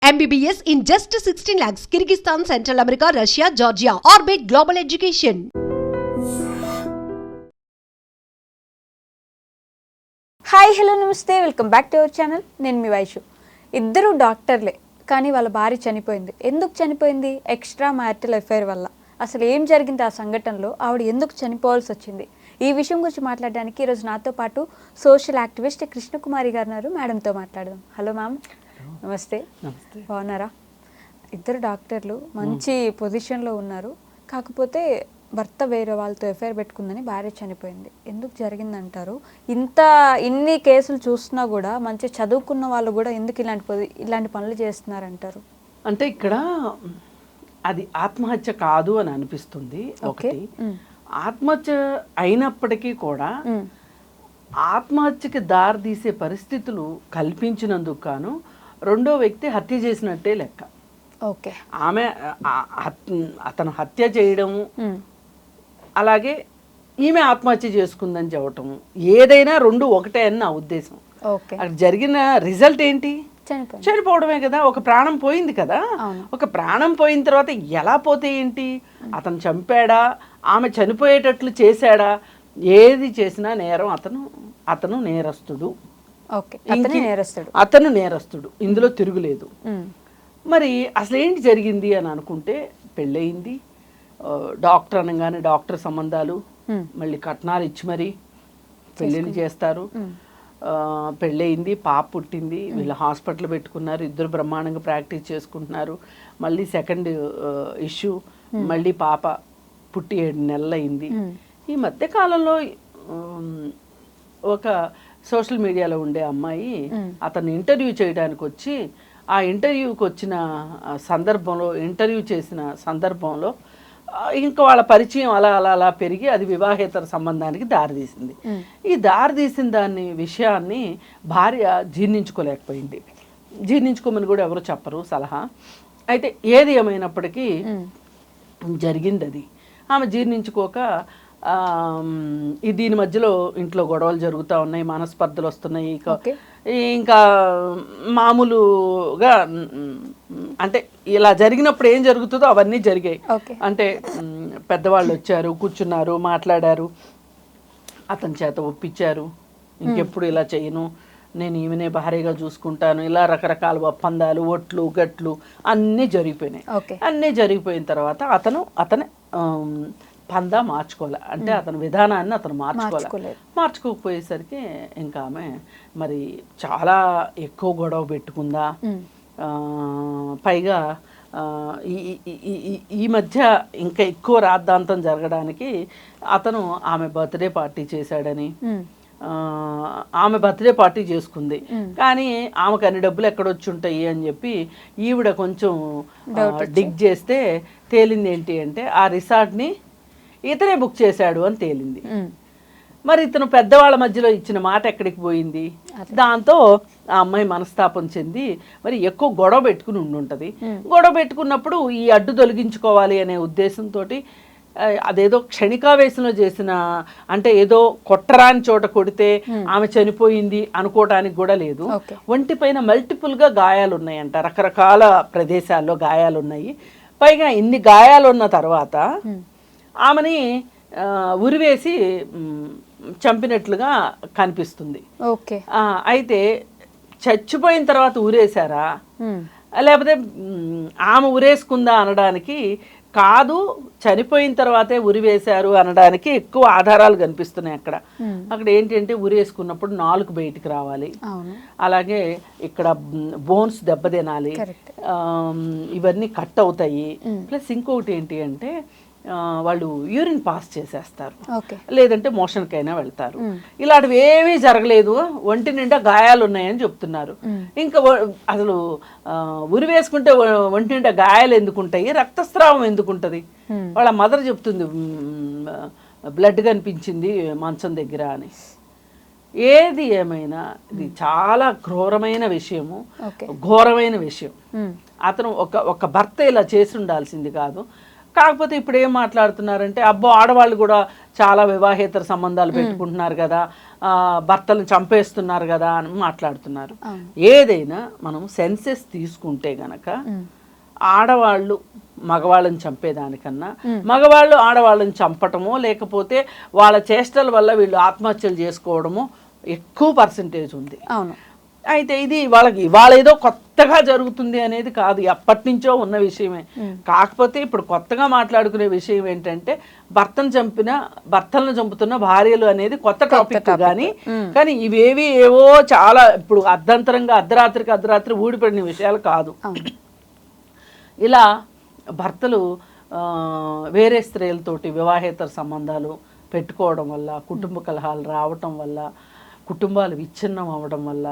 MBBS in just 16 lakhs. Kyrgyzstan, Central America, Russia, Georgia. Orbit Global Education. Hi hello namaste, welcome back to our channel. నేను మీ వైషు. ఇద్దరు డాక్టర్లే, కానీ వాళ్ళ భార్య చనిపోయింది. ఎందుకు చనిపోయింది? ఎక్స్ట్రా మ్యారిటల్ అఫైర్ వల్ల. అసలు ఏం జరిగింది ఆ సంఘటనలో? ఆవిడ ఎందుకు చనిపోవాల్సి వచ్చింది? ఈ విషయం గురించి మాట్లాడడానికి ఈరోజు నాతో పాటు సోషల్ యాక్టివిస్ట్ కృష్ణకుమారి గారు ఉన్నారు. మేడంతో మాట్లాడదాం. హలో మ్యామ్, నమస్తే. బాగున్నారా? ఇద్దరు డాక్టర్లు మంచి పొజిషన్లో ఉన్నారు, కాకపోతే భర్త వేరే వాళ్ళతో ఎఫ్ఐఆర్ పెట్టుకుందని భార్య చనిపోయింది. ఎందుకు జరిగిందంటారు? ఇన్ని కేసులు చూస్తున్నా కూడా మంచి చదువుకున్న వాళ్ళు కూడా ఎందుకు ఇలాంటి పనులు చేస్తున్నారంటారు? అంటే ఇక్కడ అది ఆత్మహత్య కాదు అని అనిపిస్తుంది. ఒకటి, ఆత్మహత్య అయినప్పటికీ కూడా ఆత్మహత్యకి దారితీసే పరిస్థితులు కల్పించినందుకు గాను రెండో వ్యక్తి హత్య చేసినట్టే లెక్క. ఓకే, ఆమె అతను హత్య చేయడము, అలాగే ఈమె ఆత్మహత్య చేసుకుందని చెప్పటం, ఏదైనా రెండు ఒకటే అని నా ఉద్దేశం. అక్కడ జరిగిన రిజల్ట్ ఏంటి? చనిపోవడమే కదా. ఒక ప్రాణం పోయింది కదా. ఒక ప్రాణం పోయిన తర్వాత ఎలా పోతే ఏంటి? అతను చంపాడా, ఆమె చనిపోయేటట్లు చేశాడా? ఏది చేసినా నేరం. అతను నేరస్తుడు. అతను నేరస్తుడు, ఇందులో తిరుగులేదు. మరి అసలు ఏంటి జరిగింది అని అనుకుంటే, పెళ్ళయింది, డాక్టర్ అనగానే డాక్టర్ సంబంధాలు, మళ్ళీ కట్నాలు ఇచ్చి మరి పెళ్ళిళ్ళు చేస్తారు. పెళ్ళయింది, పాప పుట్టింది, వీళ్ళు హాస్పిటల్ పెట్టుకున్నారు, ఇద్దరు బ్రహ్మాండంగా ప్రాక్టీస్ చేసుకుంటున్నారు. మళ్ళీ సెకండ్ ఇష్యూ, మళ్ళీ పాప పుట్టి 7 నెలలు అయింది. ఈ మధ్య కాలంలో ఒక సోషల్ మీడియాలో ఉండే అమ్మాయి అతను ఇంటర్వ్యూ చేయడానికి వచ్చి, ఆ ఇంటర్వ్యూకి వచ్చిన సందర్భంలో, ఇంటర్వ్యూ చేసిన సందర్భంలో ఇంకా వాళ్ళ పరిచయం అలా అలా అలా పెరిగి అది వివాహేతర సంబంధానికి దారితీసింది. ఈ దారితీసిన విషయాన్ని భార్య జీర్ణించుకోలేకపోయింది. జీర్ణించుకోమని కూడా ఎవరు చెప్పరు సలహా. అయితే ఏది ఏమైనప్పటికీ జరిగింది అది. ఆమె జీర్ణించుకోక దీని మధ్యలో ఇంట్లో గొడవలు జరుగుతూ ఉన్నాయి, మనస్పర్ధలు వస్తున్నాయి. ఇంకా మామూలుగా అంటే ఇలా జరిగినప్పుడు ఏం జరుగుతుందో అవన్నీ జరిగాయి. అంటే పెద్దవాళ్ళు వచ్చారు, కూర్చున్నారు, మాట్లాడారు, అతని చేత ఒప్పించారు, ఇంకెప్పుడు ఇలా చేయను, నేను ఈమెనే భారీగా చూసుకుంటాను, ఇలా రకరకాల ఒప్పందాలు, ఒట్లు గట్లు అన్నీ జరిగిపోయినాయి. అన్నీ జరిగిపోయిన తర్వాత అతను పందా మార్చుకోలే, అంటే అతని విధానాన్ని అతను మార్చుకోకపోయేసరికి ఇంకా ఆమె మరి చాలా ఎక్కువ గొడవ పెట్టుకుందా. పైగా ఈ మధ్య ఇంకా ఎక్కువ రాద్ధాంతం జరగడానికి అతను ఆమె బర్త్డే పార్టీ చేశాడని, ఆమె బర్త్డే పార్టీ చేసుకుంది, కానీ ఆమెకు అన్ని డబ్బులు ఎక్కడొచ్చి ఉంటాయి అని చెప్పి ఈవిడ కొంచెం డిగ్ చేస్తే తేలింది ఏంటి అంటే ఆ రిసార్ట్ని ఇతనే బుక్ చేశాడు అని తేలింది. మరి ఇతను పెద్దవాళ్ళ మధ్యలో ఇచ్చిన మాట ఎక్కడికి పోయింది? దాంతో ఆ అమ్మాయి మనస్తాపం చెంది మరి ఎక్కువ గొడవ పెట్టుకుని ఉండుంటది. గొడవ పెట్టుకున్నప్పుడు ఈ అడ్డు తొలగించుకోవాలి అనే ఉద్దేశంతో అదేదో క్షణికావేశంలో చేసిన, అంటే ఏదో కొట్టరాని చోట కొడితే ఆమె చనిపోయింది అనుకోవడానికి కూడా లేదు. ఒంటిపైన మల్టిపుల్గా గాయాలు ఉన్నాయంట, రకరకాల ప్రదేశాల్లో గాయాలు ఉన్నాయి. పైగా ఇన్ని గాయాలు ఉన్న తర్వాత ఆమెని ఉరివేసి చంపినట్లుగా కనిపిస్తుంది. అయితే చచ్చిపోయిన తర్వాత ఊరేశారా, లేకపోతే ఆమె ఉరేసుకుందా అనడానికి కాదు, చనిపోయిన తర్వాతే ఉరివేశారు అనడానికి ఎక్కువ ఆధారాలు కనిపిస్తున్నాయి. అక్కడ ఏంటంటే ఉరేసుకున్నప్పుడు నాలుగు బయటికి రావాలి, అలాగే ఇక్కడ బోన్స్ దెబ్బతినాలి, ఇవన్నీ కట్ అవుతాయి. ప్లస్ ఇంకొకటి ఏంటి అంటే వాళ్ళు యూరిన్ పాస్ చేసేస్తారు, లేదంటే మోషన్కైనా వెళ్తారు. ఇలాంటివి ఏమీ జరగలేదు, ఒంటి నిండా గాయాలు ఉన్నాయని చెప్తున్నారు. ఇంకా అసలు ఉరి వేసుకుంటే ఒంటి నిండా గాయాలు ఎందుకుంటాయి, రక్తస్రావం ఎందుకుంటుంది? వాళ్ళ మదర్ చెప్తుంది బ్లడ్ కనిపించింది మంచం దగ్గర అని. ఏది ఏమైనా ఇది చాలా ఘోరమైన విషయము, ఘోరమైన విషయం. అతను ఒక భర్త ఇలా చేసి ఉండాల్సింది కాదు. కాకపోతే ఇప్పుడు ఏం మాట్లాడుతున్నారంటే, అబ్బో ఆడవాళ్ళు కూడా చాలా వివాహేతర సంబంధాలు పెట్టుకుంటున్నారు కదా, భర్తలను చంపేస్తున్నారు కదా అని మాట్లాడుతున్నారు. ఏదైనా మనం సెన్సెస్ తీసుకుంటే గనక ఆడవాళ్ళు మగవాళ్ళని చంపేదానికన్నా మగవాళ్ళు ఆడవాళ్ళని చంపటమో లేకపోతే వాళ్ళ చేష్టల వల్ల వీళ్ళు ఆత్మహత్యలు చేసుకోవడమో ఎక్కువ పర్సంటేజ్ ఉంది. అవును. అయితే ఇది వాళ్ళకి ఇవాళ ఏదో కొత్తగా జరుగుతుంది అనేది కాదు, ఎప్పటి నుంచో ఉన్న విషయమే. కాకపోతే ఇప్పుడు కొత్తగా మాట్లాడుకునే విషయం ఏంటంటే భర్తలను చంపుతున్న భార్యలు అనేది కొత్త టాపిక్ కానీ ఇవేవి ఏవో చాలా ఇప్పుడు అర్ధరాత్రికి ఊడిపడిన విషయాలు కాదు. ఇలా భర్తలు వేరే స్త్రీలతోటి వివాహేతర సంబంధాలు పెట్టుకోవడం వల్ల, కుటుంబ కలహాలు రావటం వల్ల, కుటుంబాలు విచ్ఛిన్నం అవ్వడం వల్ల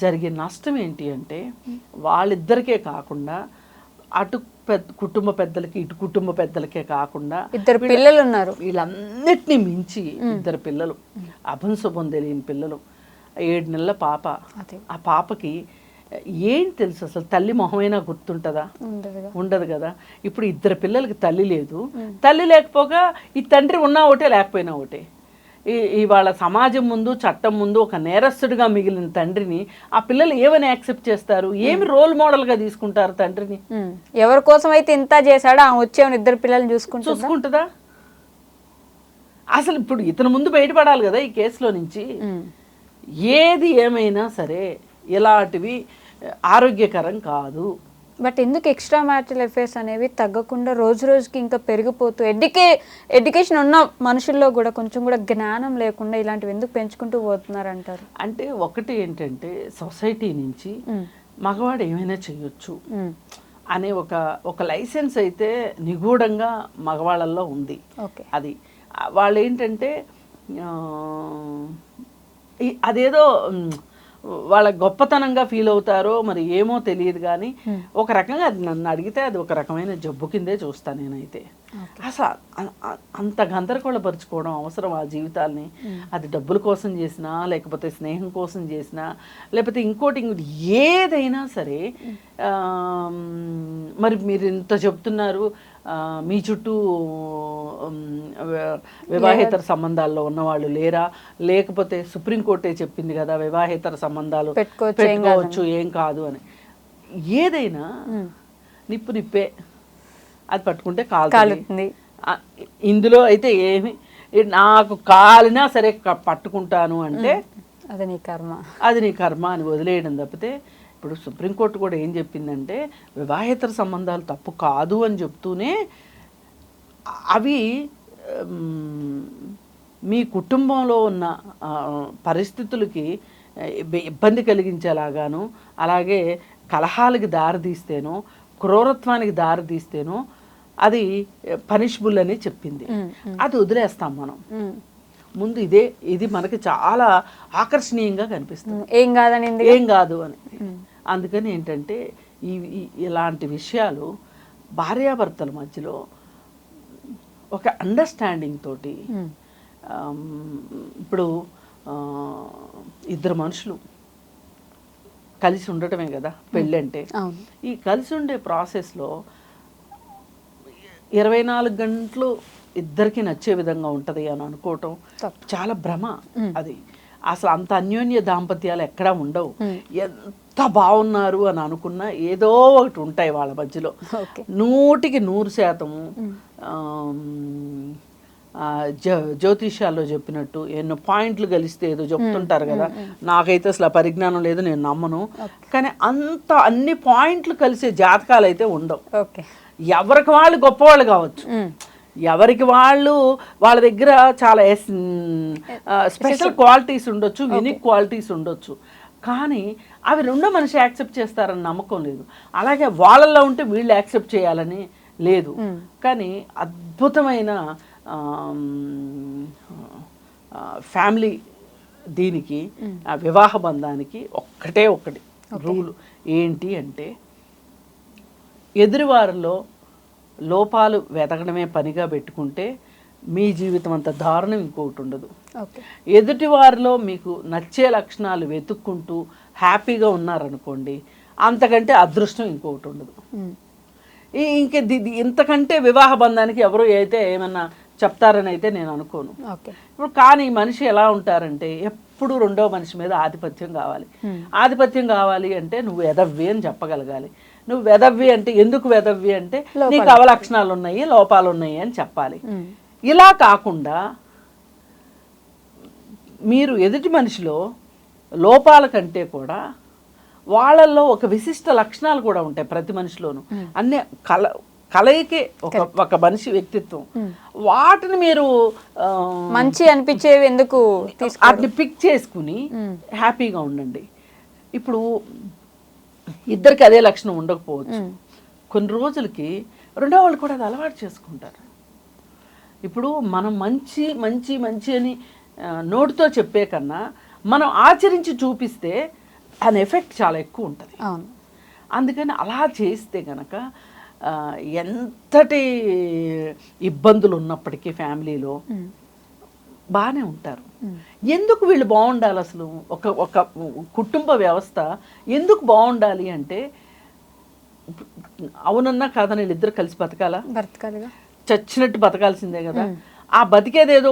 జరిగే నష్టం ఏంటి అంటే వాళ్ళిద్దరికే కాకుండా అటు కుటుంబ పెద్దలకి ఇటు కుటుంబ పెద్దలకే కాకుండా 2 పిల్లలు ఉన్నారు. వీళ్ళన్నిటినీ మించి 2 పిల్లలు, అభంశుభం తెలియని పిల్లలు, 7 నెలల పాప. ఆ పాపకి ఏం తెలుసు అసలు? తల్లి మొహమైనా గుర్తుంటుందా? ఉండదు కదా. ఇప్పుడు 2 పిల్లలకి తల్లి లేదు. తల్లి లేకపోగా ఈ తండ్రి ఉన్నా ఒకటే లేకపోయినా ఒకటే. ఇవాళ సమాజం ముందు చట్టం ముందు ఒక నేరస్తుడిగా మిగిలిన తండ్రిని ఆ పిల్లలు ఏమని యాక్సెప్ట్ చేస్తారు? ఏమి రోల్ మోడల్గా తీసుకుంటారు తండ్రిని? ఎవరి కోసం అయితే ఇంత చేశాడో ఆ వచ్చేవని 2 పిల్లల్ని చూసుకుంటుందా? అసలు ఇప్పుడు ఇతను ముందు బయటపడాలి కదా ఈ కేసులో నుంచి. ఏది ఏమైనా సరే ఇలాంటివి ఆరోగ్యకరం కాదు. బట్ ఎందుకు ఎక్స్ట్రా మ్యారిటల్ అఫైర్స్ అనేవి తగ్గకుండా రోజు రోజుకి ఇంకా పెరిగిపోతూ ఎడ్యుకేషన్ ఉన్న మనుషుల్లో కూడా కొంచెం కూడా జ్ఞానం లేకుండా ఇలాంటివి ఎందుకు పెంచుకుంటూ పోతున్నారు అంటారు? అంటే ఒకటి ఏంటంటే సొసైటీ నుంచి మగవాడు ఏమైనా చేయొచ్చు అనే ఒక లైసెన్స్ అయితే నిగూఢంగా మగవాళ్ళల్లో ఉంది. అది వాళ్ళు ఏంటంటే అదేదో వాళ్ళ గొప్పతనంగా ఫీల్ అవుతారో మరి ఏమో తెలియదు కానీ ఒక రకంగా అది నన్ను అడిగితే అది ఒక రకమైన జబ్బు కిందే చూస్తాను నేనైతే. అసలు అంత గందరగోళపరుచుకోవడం అవసరం ఆ జీవితాల్ని? అది డబ్బుల కోసం చేసినా లేకపోతే స్నేహం కోసం చేసినా లేకపోతే ఇంకోటి ఏదైనా సరే. మరి మీరు ఇంత చెప్తున్నారు, మీ చుట్టూ వివాహేతర సంబంధాల్లో ఉన్నవాళ్ళు లేరా? లేకపోతే సుప్రీంకోర్టే చెప్పింది కదా వివాహేతర సంబంధాలు పెట్టుకోవచ్చు ఏం కాదు అని. ఏదైనా నిప్పే, అది పట్టుకుంటే కాలుతుంది. ఇందులో అయితే ఏమి నాకు కాలినా సరే పట్టుకుంటాను అంటే అది నీ కర్మ అని వదిలేయడం తప్పితే. ఇప్పుడు సుప్రీంకోర్టు కూడా ఏం చెప్పిందంటే వివాహేతర సంబంధాలు తప్పు కాదు అని చెప్తూనే అవి మీ కుటుంబంలో ఉన్న పరిస్థితులకి ఇబ్బంది కలిగించేలాగాను, అలాగే కలహాలకి దారితీస్తేనో క్రూరత్వానికి దారితీస్తేనో అది పనిషబుల్ అని చెప్పింది. అది వదిలేస్తాం మనం. ముందు ఇది మనకి చాలా ఆకర్షణీయంగా కనిపిస్తుంది, ఏం కాదు అని. అందుకని ఏంటంటే ఇలాంటి విషయాలు భార్యాభర్తల మధ్యలో ఒక అండర్స్టాండింగ్ తోటి, ఇప్పుడు 2 మనుషులు కలిసి ఉండటమే కదా పెళ్ళంటే. ఈ కలిసి ఉండే ప్రాసెస్లో 24 గంటలు ఇద్దరికి నచ్చే విధంగా ఉంటుంది అని అనుకోవటం చాలా భ్రమ. అది అసలు అంత అన్యోన్య దాంపత్యాలు ఎక్కడా ఉండవు. ఎంత బాగున్నారు అని అనుకున్నా ఏదో ఒకటి ఉంటాయి వాళ్ళ మధ్యలో. 100% జ్యోతిష్యాల్లో చెప్పినట్టు ఎన్నో పాయింట్లు కలిస్తే ఏదో చెప్తుంటారు కదా. నాకైతే అసలు పరిజ్ఞానం లేదు, నేను నమ్మను. కానీ అన్ని పాయింట్లు కలిసే జాతకాలు అయితే ఉండవు. ఎవరికి వాళ్ళు గొప్పవాళ్ళు కావచ్చు, ఎవరికి వాళ్ళ దగ్గర చాలా స్పెషల్ క్వాలిటీస్ ఉండొచ్చు, యూనిక్ క్వాలిటీస్ ఉండొచ్చు. కానీ అవి రెండో మనిషి యాక్సెప్ట్ చేస్తారని నమ్మకం లేదు. అలాగే వాళ్ళల్లో ఉంటే వీళ్ళు యాక్సెప్ట్ చేయాలని లేదు. కానీ అద్భుతమైన ఫ్యామిలీ దీనికి వివాహ బంధానికి ఒకటి రూల్ ఏంటి అంటే, ఎదురువారిలో లోపాలు వెతకడమే పనిగా పెట్టుకుంటే మీ జీవితం అంత దారుణం ఇంకొకటి ఉండదు. ఎదుటి వారిలో మీకు నచ్చే లక్షణాలు వెతుక్కుంటూ హ్యాపీగా ఉన్నారనుకోండి, అంతకంటే అదృష్టం ఇంకొకటి ఉండదు. ఇంతకంటే వివాహ బంధానికి ఎవరు అయితే ఏమన్నా చెప్తారని అయితే నేను అనుకోను. ఓకే. ఇప్పుడు కానీ మనిషి ఎలా ఉంటారంటే ఎప్పుడు రెండో మనిషి మీద ఆధిపత్యం కావాలి. ఆధిపత్యం కావాలి అంటే నువ్వు వెదవ్వి అని చెప్పగలగాలి. నువ్వు వెదవ్వి అంటే ఎందుకు వెదవ్వి అంటే నీకు అవలక్షణాలు ఉన్నాయి, లోపాలు ఉన్నాయి అని చెప్పాలి. ఇలా కాకుండా మీరు ఎదుటి మనిషిలో లోపాల కంటే కూడా వాళ్ళల్లో ఒక విశిష్ట లక్షణాలు కూడా ఉంటాయి ప్రతి మనిషిలోనూ. అన్నీ కలయికే ఒక మనిషి వ్యక్తిత్వం. వాటిని మీరు మంచి అనిపించేవి ఎందుకు వాటిని పిక్ చేసుకుని హ్యాపీగా ఉండండి. ఇప్పుడు ఇద్దరికి అదే లక్షణం ఉండకపోవచ్చు. కొన్ని రోజులకి రెండో వాళ్ళు కూడా అది అలవాటు చేసుకుంటారు. ఇప్పుడు మనం మంచి మంచి మంచి అని నోటితో చెప్పే కన్నా మనం ఆచరించి చూపిస్తే దాని ఎఫెక్ట్ చాలా ఎక్కువ ఉంటుంది. అందుకని అలా చేస్తే కనుక ఎంతటి ఇబ్బందులు ఉన్నప్పటికీ ఫ్యామిలీలో బాగానే ఉంటారు. ఎందుకు వీళ్ళు బాగుండాలి అసలు? ఒక కుటుంబ వ్యవస్థ ఎందుకు బాగుండాలి అంటే అవునన్నా కాదని వీళ్ళిద్దరు కలిసి బతకాలిగా, చచ్చినట్టు బతకాల్సిందే కదా. ఆ బతికేదేదో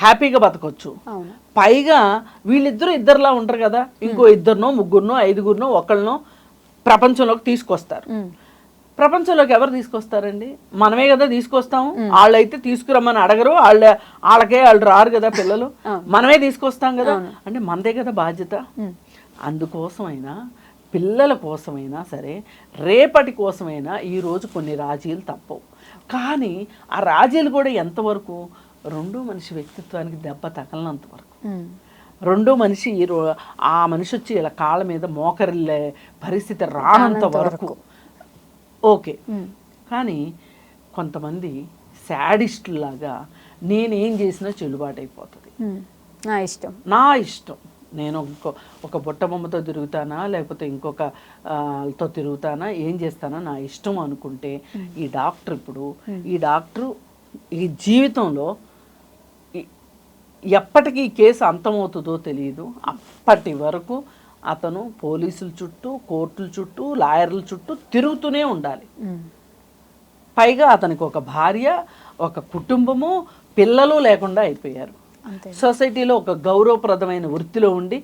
హ్యాపీగా బతకొచ్చు. పైగా వీళ్ళిద్దరూ ఇద్దరులా ఉంటారు కదా, ఇంకో ఇద్దరినో ముగ్గురునో ఐదుగురినో ఒకళ్ళనో ప్రపంచంలోకి తీసుకొస్తారు. ప్రపంచంలోకి ఎవరు తీసుకొస్తారండి? మనమే కదా తీసుకొస్తాము. వాళ్ళైతే తీసుకురమ్మని అడగరు, వాళ్ళు రారు కదా పిల్లలు, మనమే తీసుకొస్తాం కదా. అంటే మనదే కదా బాధ్యత. అందుకోసమైనా పిల్లల కోసమైనా సరే, రేపటి కోసమైనా ఈరోజు కొన్ని రాజీలు తప్పవు. కానీ ఆ రాజీలు కూడా ఎంతవరకు? రెండో మనిషి వ్యక్తిత్వానికి దెబ్బ తగలనంత వరకు. రెండో మనిషి ఆ మనిషి వచ్చి ఇలా కాళ్ళ మీద మోకరిల్లే పరిస్థితి రానంత వరకు ఓకే. కానీ కొంతమంది శాడిస్టులాగా నేనేం చేసినా చెల్లుబాటు అయిపోతుంది, నా ఇష్టం, నేను ఒక బుట్ట బొమ్మతో తిరుగుతానా లేకపోతే ఇంకొకతో తిరుగుతానా, ఏం చేస్తానా, నా ఇష్టం అనుకుంటే ఈ డాక్టర్ ఈ జీవితంలో ఎప్పటికీ ఈ కేసు అంతమవుతుందో తెలియదు. అప్పటి వరకు అతను పోలీసుల చుట్టూ, కోర్టుల చుట్టూ, లాయర్ల చుట్టూ తిరుగుతూనే ఉండాలి. పైగా అతనికి ఒక భార్య, ఒక కుటుంబము, పిల్లలు లేకుండా అయిపోయారు. సొసైటీలో ఒక గౌరవప్రదమైన వృత్తిలో ఉండి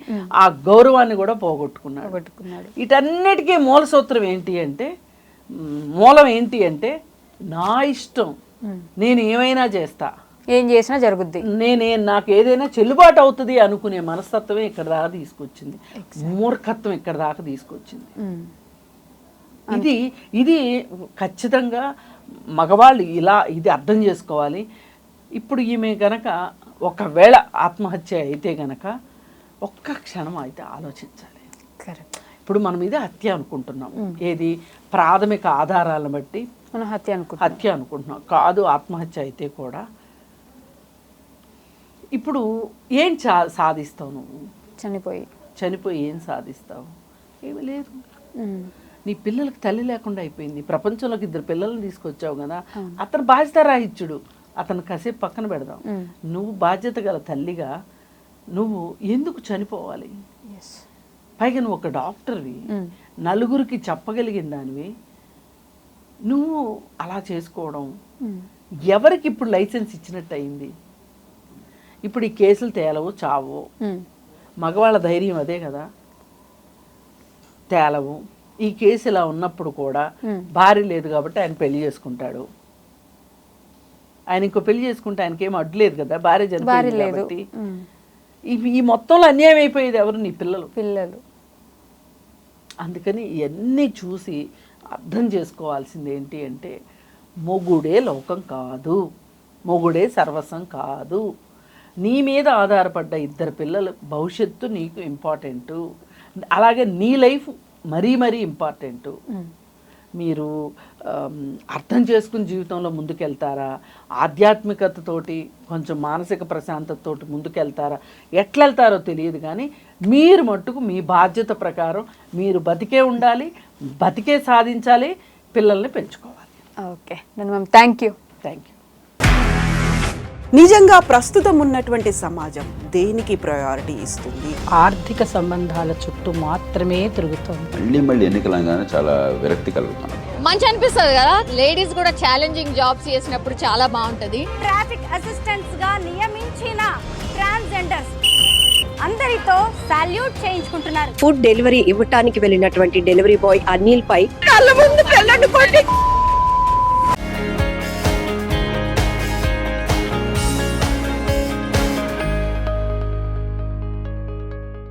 ఆ గౌరవాన్ని కూడా పోగొట్టుకున్నాడు. వీటన్నిటికీ మూలం ఏంటి అంటే నా ఇష్టం, నేను ఏమైనా చేస్తా, ఏం చేసినా జరుగుద్ది, నాకు ఏదైనా చెల్లుబాటు అవుతుంది అనుకునే మనస్తత్వమే ఇక్కడ దాకా తీసుకొచ్చింది. మూర్ఖత్వం ఇక్కడ దాకా తీసుకొచ్చింది. ఇది ఖచ్చితంగా మగవాళ్ళు ఇది అర్థం చేసుకోవాలి. ఇప్పుడు ఈమె గనక ఒకవేళ ఆత్మహత్య అయితే గనక ఒక్క క్షణం అయితే ఆలోచించాలి. ఇప్పుడు మనం ఇది హత్య అనుకుంటున్నాం, ఏది ప్రాథమిక ఆధారాలను బట్టి మనం హత్య అనుకుంటున్నాం. కాదు, ఆత్మహత్య అయితే కూడా ఇప్పుడు ఏం సాధిస్తావు నువ్వు? చనిపోయి ఏం సాధిస్తావు? ఏమీ లేదు. నీ పిల్లలకి తల్లి లేకుండా అయిపోయింది. ప్రపంచంలోకి 2 పిల్లల్ని తీసుకొచ్చావు కదా, అతను బాధ్యత రాహిత్యుడు, అతను కాసేపు పక్కన పెడదాం. నువ్వు బాధ్యత గల తల్లిగా నువ్వు ఎందుకు చనిపోవాలి? పైగా నువ్వు ఒక డాక్టర్వి, నలుగురికి చెప్పగలిగిన దానివి, నువ్వు అలా చేసుకోవడం ఎవరికి ఇప్పుడు లైసెన్స్ ఇచ్చినట్టు అయింది? ఇప్పుడు ఈ కేసులు తేలవు, చావు. మగవాళ్ళ ధైర్యం అదే కదా, తేలవు. ఈ కేసు ఇలా ఉన్నప్పుడు కూడా భార్య లేదు కాబట్టి ఆయన పెళ్లి చేసుకుంటాడు. ఆయన ఇంకో పెళ్లి చేసుకుంటే ఆయనకేం అడ్డులేదు కదా, భార్య చనిపోయింది కాబట్టి. ఈ మొత్తంలో అన్యాయం అయిపోయేది ఎవరు? నీ పిల్లలు. అందుకని ఇవన్నీ చూసి అర్థం చేసుకోవాల్సింది ఏంటి అంటే, మొగుడే లోకం కాదు, మొగుడే సర్వస్వం కాదు. నీ మీద ఆధారపడ్డ 2 పిల్లల భవిష్యత్తు నీకు ఇంపార్టెంటు. అలాగే నీ లైఫ్ మరీ ఇంపార్టెంటు. మీరు అర్థం చేసుకుని జీవితంలో ముందుకెళ్తారా, ఆధ్యాత్మికతతోటి కొంచెం మానసిక ప్రశాంతతతోటి ముందుకెళ్తారా, ఎట్లా వెళ్తారో తెలియదు. కానీ మీరు మట్టుకు మీ బాధ్యత ప్రకారం మీరు బతికే ఉండాలి, బతికే సాధించాలి, పిల్లల్ని పెంచుకోవాలి. Okay ma'am, thank you. నిజంగా ప్రస్తుతం ఉన్నటువంటి సమాజం దేనికి ప్రయారిటీ ఇస్తుంది? ఆర్థిక సంబంధాల చుట్టూ మాత్రమే తిరుగుతోంది. మళ్ళీ ఎన్నికలంగానే చాలా విరక్తి కలుగుతాను. మంచి అనిపిస్తుంది కదా, లేడీస్ కూడా ఛాలెంజింగ్ జాబ్స్ చేసినప్పుడు చాలా బాగుంటది. ట్రాఫిక్ అసిస్టెంట్స్ గా నియమించిన ట్రాన్స్జెండర్స్ అందరితో సాల్యూట్ చేయించుకుంటున్నారు. ఫుడ్ డెలివరీ ఇవ్వటానికి వెళ్ళినటువంటి డెలివరీ బాయ్ అనిల్ పై కళ్ళ ముందు